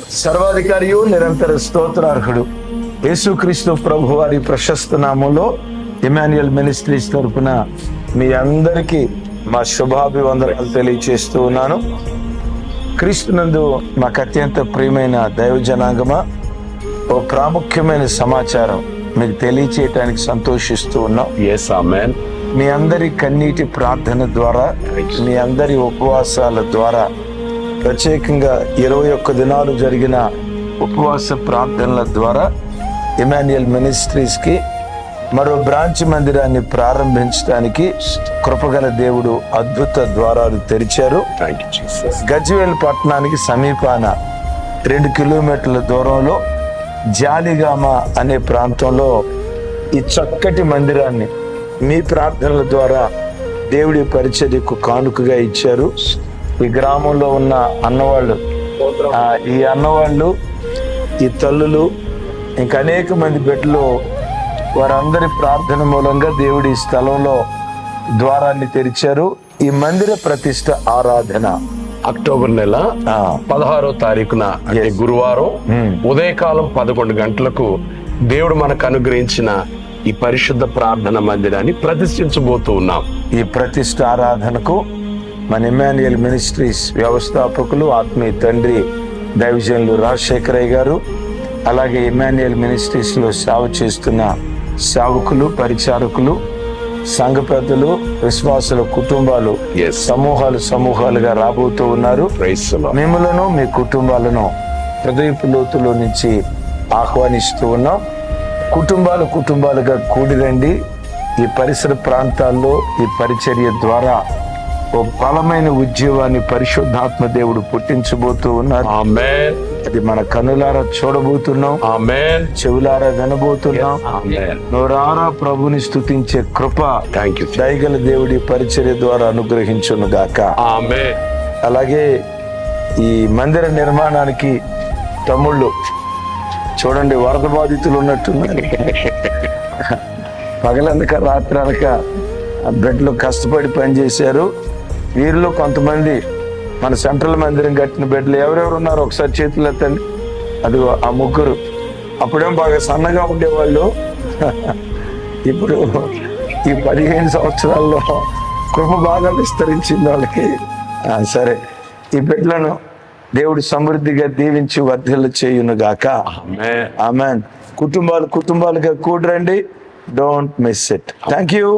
సర్వాధికారియు నిరంతర స్తోత్రార్హుడు యేసుక్రీస్తు ప్రభు వారి ప్రశస్త నామంలో ఇమాన్యుయల్ మినిస్ట్రీస్ తరపున మీ అందరికీ మా శుభాభివందనాలు తెలియజేస్తూ ఉన్నాను. క్రీస్తునందు మాకు అత్యంత ప్రియమైన దైవ జనాంగమా, ఓ ప్రాముఖ్యమైన సమాచారం మీకు తెలియచేయటానికి సంతోషిస్తూ ఉన్నాం. Yes, amen. మీ అందరి కన్నీటి ప్రార్థన ద్వారా, మీ అందరి ఉపవాసాల ద్వారా, ప్రత్యేకంగా 21 దినాలు జరిగిన ఉపవాస ప్రార్థనల ద్వారా ఇమాన్యుయల్ మినిస్ట్రీస్ కి మరో బ్రాంచ్ మందిరాన్ని ప్రారంభించడానికి కృపగల దేవుడు అద్భుత ద్వారాలు తెరిచారు. గజ్వేల్ పట్టణానికి సమీపాన 2 కిలోమీటర్ల దూరంలో జాలిగామ అనే ప్రాంతంలో ఈ చక్కటి మందిరాన్ని మీ ప్రార్థనల ద్వారా దేవుడి పరిచర్యకు కానుకగా ఇచ్చారు. ఈ గ్రామంలో ఉన్న అన్నవాళ్ళు, ఈ అన్నవాళ్ళు, ఈ తల్లులు, ఇంకా అనేక మంది బిడ్డలు, వారందరి ప్రార్థన మూలంగా దేవుడి స్థలంలో ద్వారాన్ని తెరిచారు. ఈ మందిర ప్రతిష్ట ఆరాధన అక్టోబర్ నెల 16వ తారీఖున అంటే గురువారం ఉదయకాలం 11 గంటలకు దేవుడు మనకు అనుగ్రహించిన ఈ పరిశుద్ధ ప్రార్థన మందిరాన్ని ప్రతిష్ఠించబోతూ ఉన్నాం. ఈ ప్రతిష్ట ఆరాధనకు మన ఇమాన్యుయల్ మినిస్ట్రీస్ వ్యవస్థాపకులు, ఆత్మీయ తండ్రి దైవజనులు రాజశేఖరయ్య గారు, అలాగే ఇమాన్యుయల్ మినిస్ట్రీస్ లో సేవ చేస్తున్న సేవకులు, పరిచారకులు, సంఘ పెద్దలు, విశ్వాసుల కుటుంబాలు సమూహాలుగా రాబోతూ ఉన్నారు. మిమ్మలను, మీ కుటుంబాలను హృదయపు లోతులో నుంచి ఆహ్వానిస్తూ ఉన్నాం. కుటుంబాలుగా కూడి రండి. ఈ పరిసర ప్రాంతాల్లో ఈ పరిచర్య ద్వారా ఓ బలమైన ఉద్యోగాన్ని పరిశుద్ధాత్మ దేవుడు పుట్టించబోతూ ఉన్నారు. ఆమేన్. అది మన కన్నులారా చూడబోతున్నాం. ఆమేన్. చెవులారా వినబోతున్నాం. నోరారా ప్రభుని స్తుతించే కృప దయగల దేవుడి పరిచర్య ద్వారా అనుగ్రహించును గాక. ఆమేన్. అలాగే ఈ మందిర నిర్మాణానికి తమ్ముళ్ళు చూడండి, వరద బాధితులు ఉన్నట్టున్నారు. పగలనక రాత్రి అనక బిడ్డలు కష్టపడి పనిచేశారు. వీరిలో కొంతమంది మన సెంట్రల్ మందిరం కట్టిన బిడ్డలు ఎవరెవరు ఉన్నారో ఒకసారి చేతులు ఎత్తండి. అది ఆ ముగ్గురు. అప్పుడేం బాగా సన్నగా ఉండేవాళ్ళు. ఇప్పుడు ఈ 15 సంవత్సరాల్లో కృప బాగా విస్తరించింది వాళ్ళకి. సరే, ఈ బిడ్డలను దేవుడు సమృద్ధిగా దీవించి వర్ధిల్ల చేయును గాక. ఆమేన్. కుటుంబాలుగా కూడరండి. Don't miss it. Thank you.